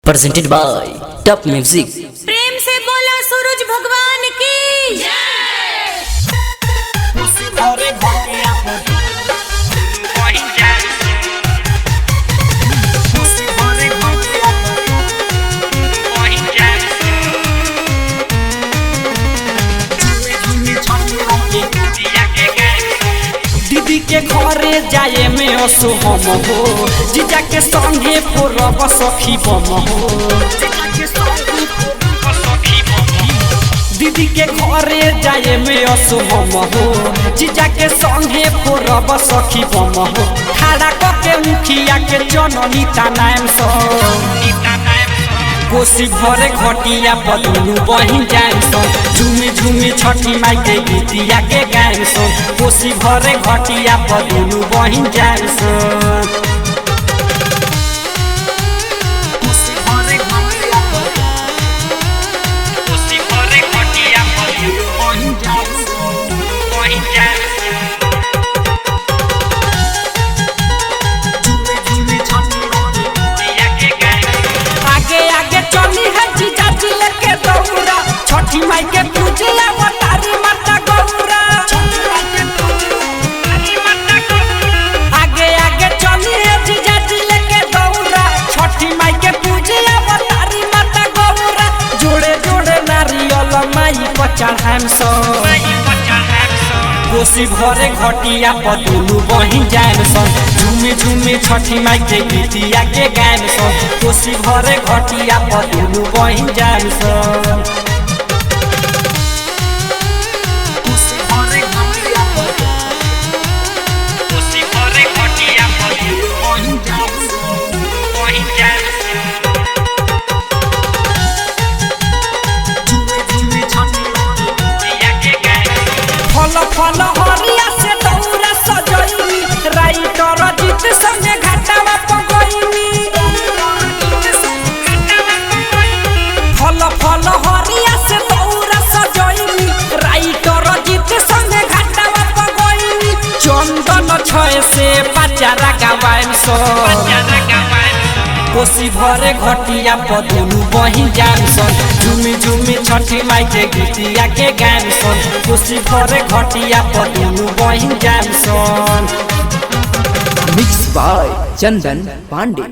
presented by Top Music। प्रेम से बोला सूरज भगवान की जय। दीदी के घरे जाए में असुहम हो, जीजा के संगे फोरब सखी बम हो। दीदी के घरे जाए में असुहम हो, जीजा के संगे फोरब सखी बम हो। खड़ा करके मुखिया के जननी तानाम सो कोसी भरे घटिया बदलू बहिन जाए सो। झूमी झूमी छठी माई के गीतिया के गायन सो। कोसी भरे घटिया बदलू बहिन जाए सो। छठी माई के पूजला तारी माता गौरा। आगे आगे चली है जीजा जी लेके दौरा। छठी माई के पूजला तारी माता गौरा। जोड़े जोड़े नारियल माई पर चढ़ाम सो। कोसी भरे घटिया बदलू बहिन जाए सो। झूमी झूमी छठी माई के गीतिया के गायन सो। कोसी भरे घटिया बदलू बहिन जाए सो। फल हरिया से दौरा सजैनी। राइटर जीत संगे घाटावा पगैनी। फल हरिया से दौरा सजैनी। राइटर जीत संगे घाटावा पगैनी। चंदन छय से पाचारा गवाइन सो। कोसी भरे घटिया बदलू बहिन जान सन। झूमी झूमी छठी माई के गीतिया के गान सन। कोसी भरे घटिया बदलू बहिन जान सन। Mixed by Chandan Pandey।